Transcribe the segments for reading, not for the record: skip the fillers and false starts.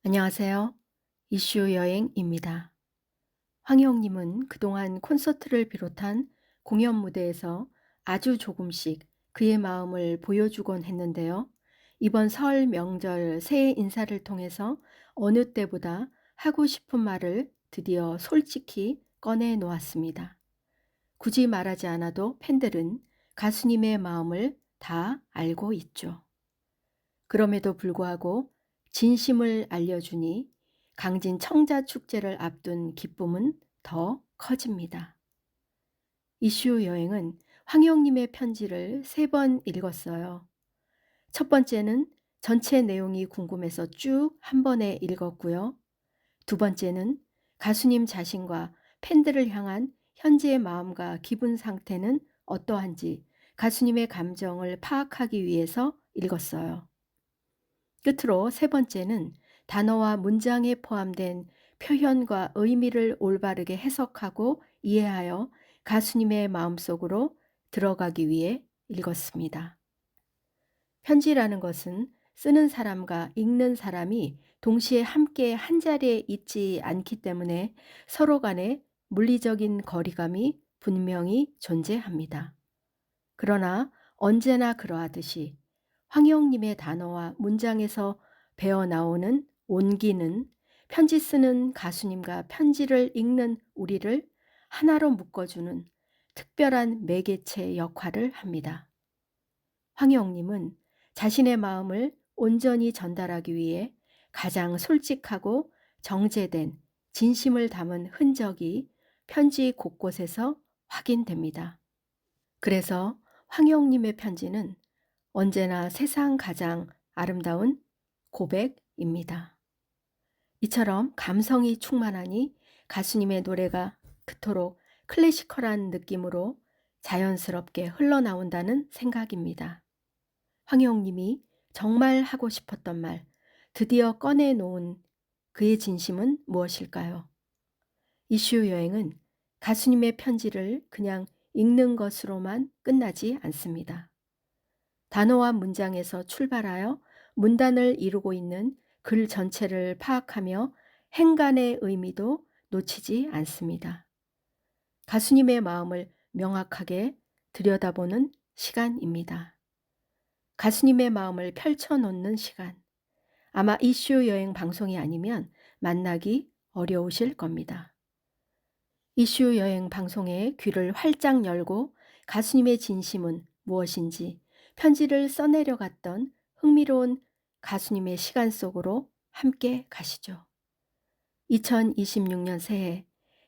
안녕하세요. 이슈 여행입니다. 황희영님은 그동안 콘서트를 비롯한 공연 무대에서 아주 조금씩 그의 마음을 보여주곤 했는데요. 이번 설 명절 새해 인사를 통해서 어느 때보다 하고 싶은 말을 드디어 솔직히 꺼내 놓았습니다. 굳이 말하지 않아도 팬들은 가수님의 마음을 다 알고 있죠. 그럼에도 불구하고 진심을 알려주니 강진 청자 축제를 앞둔 기쁨은 더 커집니다. 이슈 여행은 황영님의 편지를 3번 읽었어요. 첫 번째는 전체 내용이 궁금해서 쭉 한 번에 읽었고요. 두 번째는 가수님 자신과 팬들을 향한 현재의 마음과 기분 상태는 어떠한지 가수님의 감정을 파악하기 위해서 읽었어요. 끝으로 세 번째는 단어와 문장에 포함된 표현과 의미를 올바르게 해석하고 이해하여 가수님의 마음속으로 들어가기 위해 읽었습니다. 편지라는 것은 쓰는 사람과 읽는 사람이 동시에 함께 한자리에 있지 않기 때문에 서로 간에 물리적인 거리감이 분명히 존재합니다. 그러나 언제나 그러하듯이 황영님의 단어와 문장에서 배어나오는 온기는 편지 쓰는 가수님과 편지를 읽는 우리를 하나로 묶어주는 특별한 매개체 역할을 합니다. 황영님은 자신의 마음을 온전히 전달하기 위해 가장 솔직하고 정제된 진심을 담은 흔적이 편지 곳곳에서 확인됩니다. 그래서 황영님의 편지는 언제나 세상 가장 아름다운 고백입니다. 이처럼 감성이 충만하니 가수님의 노래가 그토록 클래시컬한 느낌으로 자연스럽게 흘러나온다는 생각입니다. 황영님이 정말 하고 싶었던 말, 드디어 꺼내놓은 그의 진심은 무엇일까요? 이슈 여행은 가수님의 편지를 그냥 읽는 것으로만 끝나지 않습니다. 단어와 문장에서 출발하여 문단을 이루고 있는 글 전체를 파악하며 행간의 의미도 놓치지 않습니다. 가수님의 마음을 명확하게 들여다보는 시간입니다. 가수님의 마음을 펼쳐놓는 시간. 아마 이슈 여행 방송이 아니면 만나기 어려우실 겁니다. 이슈 여행 방송의 귀를 활짝 열고 가수님의 진심은 무엇인지 편지를 써내려갔던 흥미로운 가수님의 시간 속으로 함께 가시죠. 2026년 새해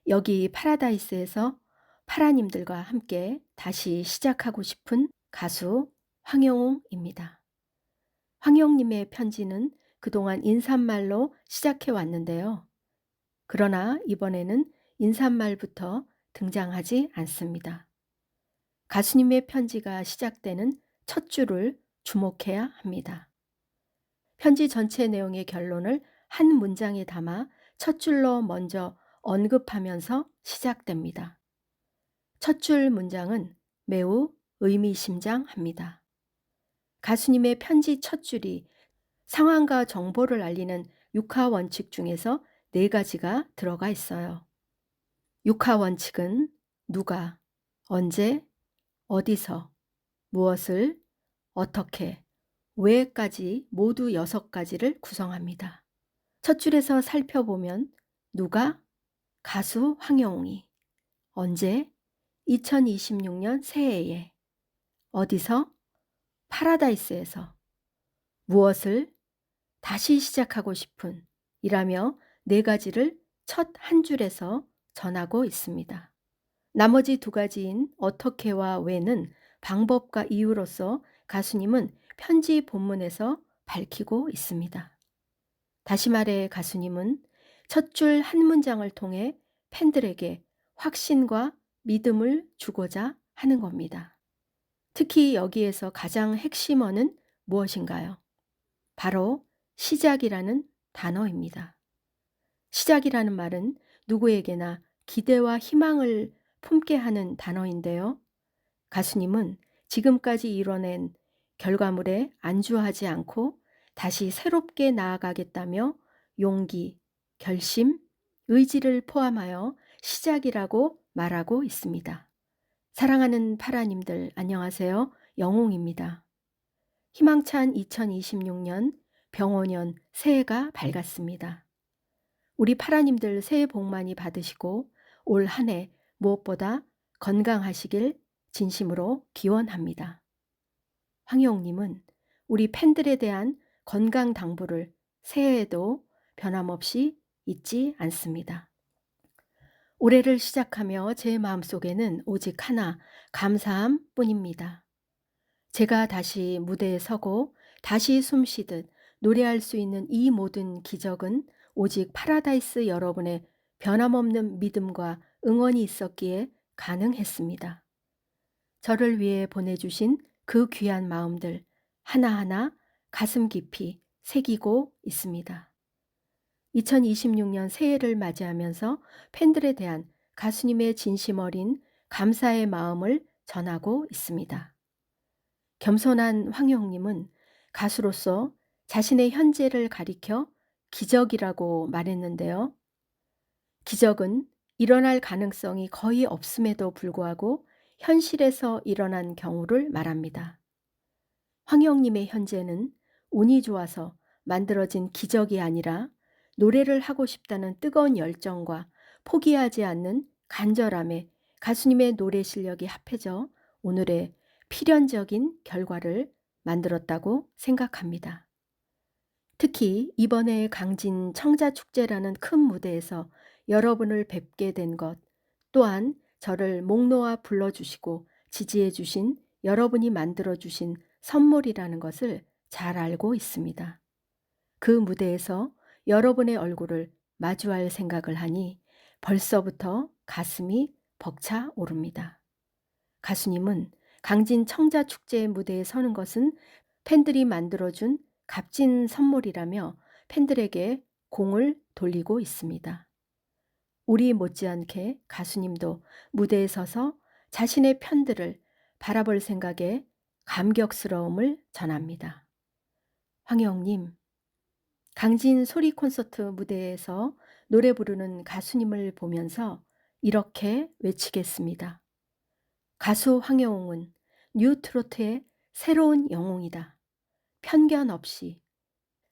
여기 파라다이스에서 파라님들과 함께 다시 시작하고 싶은 가수 황영웅입니다. 황영님의 편지는 그동안 인사말로 시작해 왔는데요. 그러나 이번에는 인사말부터 등장하지 않습니다. 가수님의 편지가 시작되는 첫 줄을 주목해야 합니다. 편지 전체 내용의 결론을 한 문장에 담아 첫 줄로 먼저 언급하면서 시작됩니다. 첫 줄 문장은 매우 의미심장합니다. 가수님의 편지 첫 줄이 상황과 정보를 알리는 육하 원칙 중에서 4가지가 들어가 있어요. 육하 원칙은 누가, 언제, 어디서, 무엇을, 어떻게, 왜까지 모두 6가지를 구성합니다. 첫 줄에서 살펴보면 누가, 가수 황영웅이, 언제, 2026년 새해에, 어디서, 파라다이스에서, 무엇을, 다시 시작하고 싶은 이라며 4가지를 첫 한 줄에서 전하고 있습니다. 나머지 2가지인 어떻게와 왜는 방법과 이유로서 가수님은 편지 본문에서 밝히고 있습니다. 다시 말해 가수님은 첫 줄 한 문장을 통해 팬들에게 확신과 믿음을 주고자 하는 겁니다. 특히 여기에서 가장 핵심어는 무엇인가요? 바로 시작이라는 단어입니다. 시작이라는 말은 누구에게나 기대와 희망을 품게 하는 단어인데요. 가수님은 지금까지 이뤄낸 결과물에 안주하지 않고 다시 새롭게 나아가겠다며 용기, 결심, 의지를 포함하여 시작이라고 말하고 있습니다. 사랑하는 파라님들 안녕하세요. 영웅입니다. 희망찬 2026년 병원년 새해가 밝았습니다. 우리 파라님들 새해 복 많이 받으시고 올 한 해 무엇보다 건강하시길 진심으로 기원합니다. 황영님은 우리 팬들에 대한 건강 당부를 새해에도 변함없이 잊지 않습니다. 올해를 시작하며 제 마음속에는 오직 하나, 감사함 뿐입니다. 제가 다시 무대에 서고 다시 숨쉬듯 노래할 수 있는 이 모든 기적은 오직 파라다이스 여러분의 변함없는 믿음과 응원이 있었기에 가능했습니다. 저를 위해 보내주신 그 귀한 마음들 하나하나 가슴 깊이 새기고 있습니다. 2026년 새해를 맞이하면서 팬들에 대한 가수님의 진심 어린 감사의 마음을 전하고 있습니다. 겸손한 황영님은 가수로서 자신의 현재를 가리켜 기적이라고 말했는데요. 기적은 일어날 가능성이 거의 없음에도 불구하고 현실에서 일어난 경우를 말합니다. 황영님의 현재는 운이 좋아서 만들어진 기적이 아니라 노래를 하고 싶다는 뜨거운 열정과 포기하지 않는 간절함에 가수님의 노래 실력이 합해져 오늘의 필연적인 결과를 만들었다고 생각합니다. 특히 이번에 강진 청자축제라는 큰 무대에서 여러분을 뵙게 된 것, 또한 저를 목 놓아 불러주시고 지지해 주신 여러분이 만들어주신 선물이라는 것을 잘 알고 있습니다. 그 무대에서 여러분의 얼굴을 마주할 생각을 하니 벌써부터 가슴이 벅차 오릅니다. 가수님은 강진 청자축제 무대에 서는 것은 팬들이 만들어준 값진 선물이라며 팬들에게 공을 돌리고 있습니다. 우리 못지않게 가수님도 무대에 서서 자신의 팬들을 바라볼 생각에 감격스러움을 전합니다. 황영님, 강진 소리 콘서트 무대에서 노래 부르는 가수님을 보면서 이렇게 외치겠습니다. 가수 황영웅은 뉴트로트의 새로운 영웅이다. 편견 없이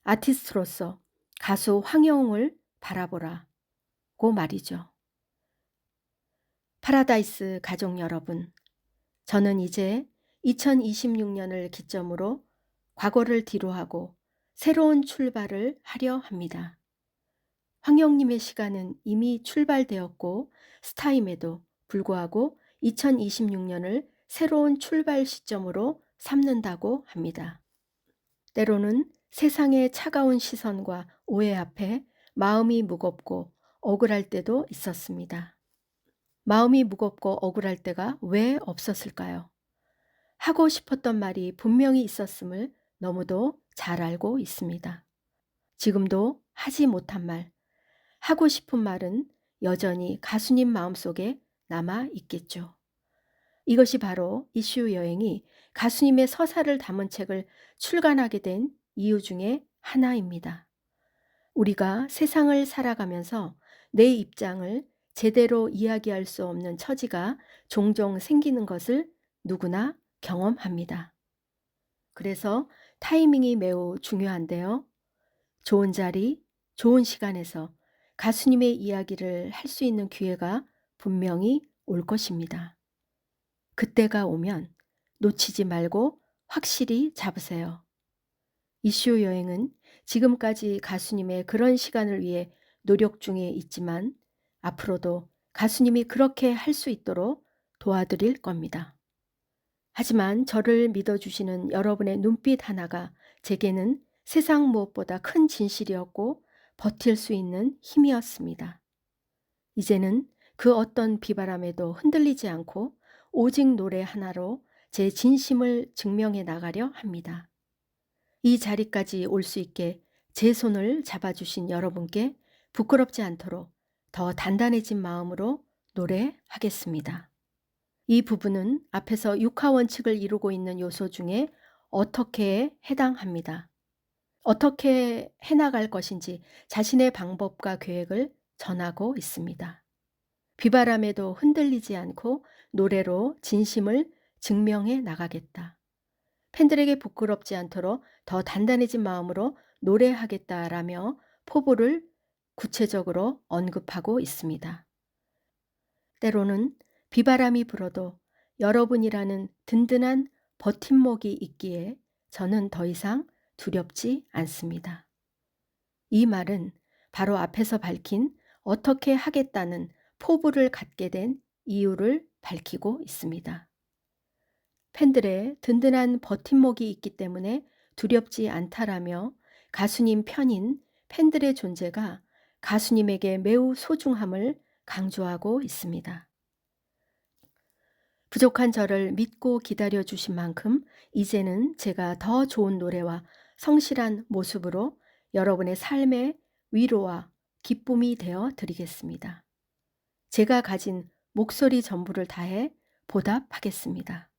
아티스트로서 가수 황영웅을 바라보라고 말이죠. 파라다이스 가족 여러분, 저는 이제 2026년을 기점으로 과거를 뒤로하고 새로운 출발을 하려 합니다. 황영님의 시간은 이미 출발되었고 스타임에도 불구하고 2026년을 새로운 출발 시점으로 삼는다고 합니다. 때로는 세상의 차가운 시선과 오해 앞에 마음이 무겁고 억울할 때도 있었습니다. 마음이 무겁고 억울할 때가 왜 없었을까요? 하고 싶었던 말이 분명히 있었음을 너무도 잘 알고 있습니다. 지금도 하지 못한 말, 하고 싶은 말은 여전히 가수님 마음속에 남아 있겠죠. 이것이 바로 이슈 여행이 가수님의 서사를 담은 책을 출간하게 된 이유 중에 하나입니다. 우리가 세상을 살아가면서 내 입장을 제대로 이야기할 수 없는 처지가 종종 생기는 것을 누구나 경험합니다. 그래서 타이밍이 매우 중요한데요. 좋은 자리, 좋은 시간에서 가수님의 이야기를 할 수 있는 기회가 분명히 올 것입니다. 그때가 오면 놓치지 말고 확실히 잡으세요. 이슈 여행은 지금까지 가수님의 그런 시간을 위해 노력 중에 있지만 앞으로도 가수님이 그렇게 할 수 있도록 도와드릴 겁니다. 하지만 저를 믿어주시는 여러분의 눈빛 하나가 제게는 세상 무엇보다 큰 진실이었고 버틸 수 있는 힘이었습니다. 이제는 그 어떤 비바람에도 흔들리지 않고 오직 노래 하나로 제 진심을 증명해 나가려 합니다. 이 자리까지 올 수 있게 제 손을 잡아주신 여러분께 부끄럽지 않도록 더 단단해진 마음으로 노래하겠습니다. 이 부분은 앞에서 육하 원칙을 이루고 있는 요소 중에 어떻게에 해당합니다. 어떻게 해나갈 것인지 자신의 방법과 계획을 전하고 있습니다. 비바람에도 흔들리지 않고 노래로 진심을 증명해 나가겠다. 팬들에게 부끄럽지 않도록 더 단단해진 마음으로 노래하겠다라며 포부를 구체적으로 언급하고 있습니다. 때로는 비바람이 불어도 여러분이라는 든든한 버팀목이 있기에 저는 더 이상 두렵지 않습니다. 이 말은 바로 앞에서 밝힌 어떻게 하겠다는 포부를 갖게 된 이유를 밝히고 있습니다. 팬들의 든든한 버팀목이 있기 때문에 두렵지 않다라며 가수님 편인 팬들의 존재가 가수님에게 매우 소중함을 강조하고 있습니다. 부족한 저를 믿고 기다려 주신 만큼 이제는 제가 더 좋은 노래와 성실한 모습으로 여러분의 삶의 위로와 기쁨이 되어 드리겠습니다. 제가 가진 목소리 전부를 다해 보답하겠습니다.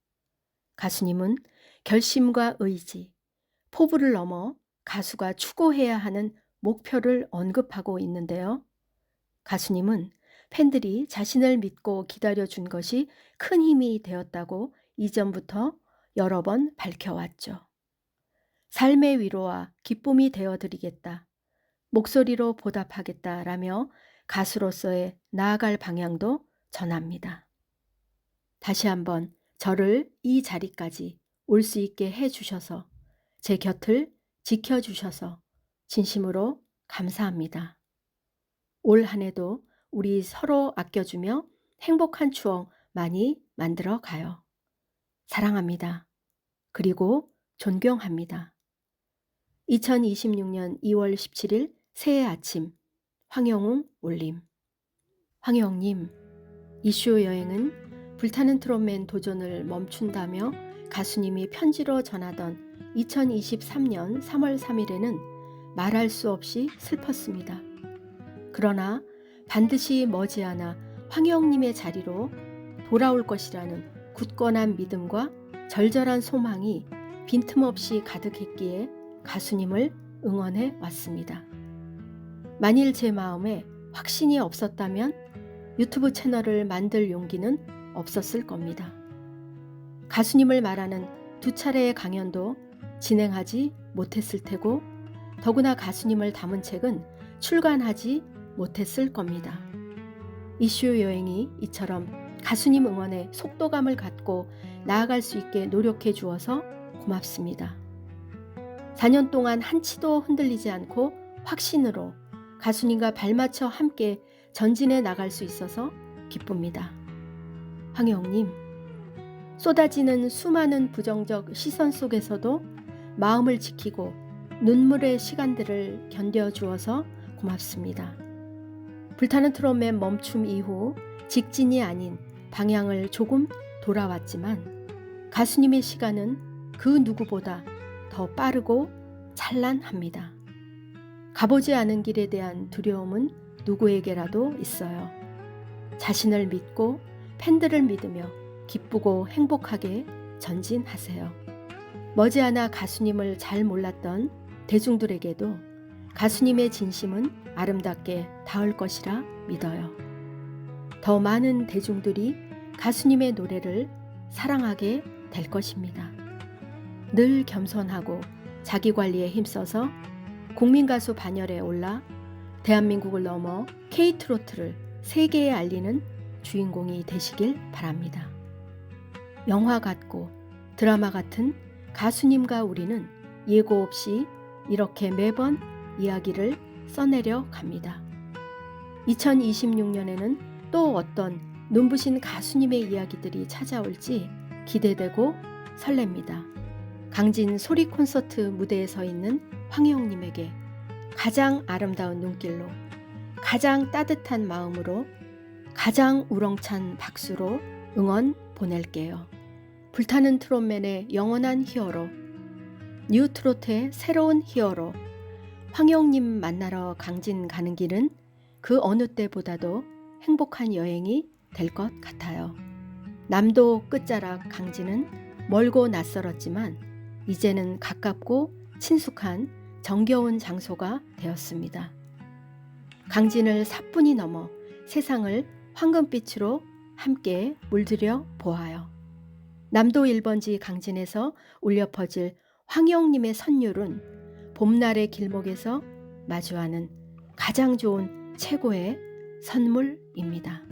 가수님은 결심과 의지, 포부를 넘어 가수가 추구해야 하는 목표를 언급하고 있는데요. 가수님은 팬들이 자신을 믿고 기다려준 것이 큰 힘이 되었다고 이전부터 여러 번 밝혀왔죠. 삶의 위로와 기쁨이 되어드리겠다. 목소리로 보답하겠다라며 가수로서의 나아갈 방향도 전합니다. 다시 한번 저를 이 자리까지 올 수 있게 해주셔서 제 곁을 지켜주셔서 진심으로 감사합니다. 올 한 해도 우리 서로 아껴주며 행복한 추억 많이 만들어 가요. 사랑합니다. 그리고 존경합니다. 2026년 2월 17일 새해 아침 황영웅 올림. 황영님, 이슈 여행은 불타는 트롯맨 도전을 멈춘다며 가수님이 편지로 전하던 2023년 3월 3일에는 말할 수 없이 슬펐습니다. 그러나 반드시 머지않아 황영님의 자리로 돌아올 것이라는 굳건한 믿음과 절절한 소망이 빈틈없이 가득했기에 가수님을 응원해 왔습니다. 만일 제 마음에 확신이 없었다면 유튜브 채널을 만들 용기는 없었을 겁니다. 가수님을 말하는 2차례의 강연도 진행하지 못했을 테고 더구나 가수님을 담은 책은 출간하지 못했을 겁니다. 이슈 여행이 이처럼 가수님 응원에 속도감을 갖고 나아갈 수 있게 노력해 주어서 고맙습니다. 4년 동안 한치도 흔들리지 않고 확신으로 가수님과 발맞춰 함께 전진해 나갈 수 있어서 기쁩니다. 황영님, 쏟아지는 수많은 부정적 시선 속에서도 마음을 지키고 눈물의 시간들을 견뎌주어서 고맙습니다. 불타는 트롯맨 멈춤 이후 직진이 아닌 방향을 조금 돌아왔지만 가수님의 시간은 그 누구보다 더 빠르고 찬란합니다. 가보지 않은 길에 대한 두려움은 누구에게라도 있어요. 자신을 믿고 팬들을 믿으며 기쁘고 행복하게 전진하세요. 머지않아 가수님을 잘 몰랐던 대중들에게도 가수님의 진심은 아름답게 닿을 것이라 믿어요. 더 많은 대중들이 가수님의 노래를 사랑하게 될 것입니다. 늘 겸손하고 자기관리에 힘써서 국민가수 반열에 올라 대한민국을 넘어 K트로트를 세계에 알리는 주인공이 되시길 바랍니다. 영화 같고 드라마 같은 가수님과 우리는 예고 없이 이렇게 매번 이야기를 써내려 갑니다. 2026년에는 또 어떤 눈부신 가수님의 이야기들이 찾아올지 기대되고 설렙니다. 강진 소리 콘서트 무대에 서 있는 황영님에게 가장 아름다운 눈길로, 가장 따뜻한 마음으로, 가장 우렁찬 박수로 응원 보낼게요. 불타는 트롯맨의 영원한 히어로, 뉴트로트의 새로운 히어로, 황영님 만나러 강진 가는 길은 그 어느 때보다도 행복한 여행이 될 것 같아요. 남도 끝자락 강진은 멀고 낯설었지만 이제는 가깝고 친숙한 정겨운 장소가 되었습니다. 강진을 사뿐히 넘어 세상을 황금빛으로 함께 물들여 보아요. 남도 1번지 강진에서 울려 퍼질 황영님의 선율은 봄날의 길목에서 마주하는 가장 좋은 최고의 선물입니다.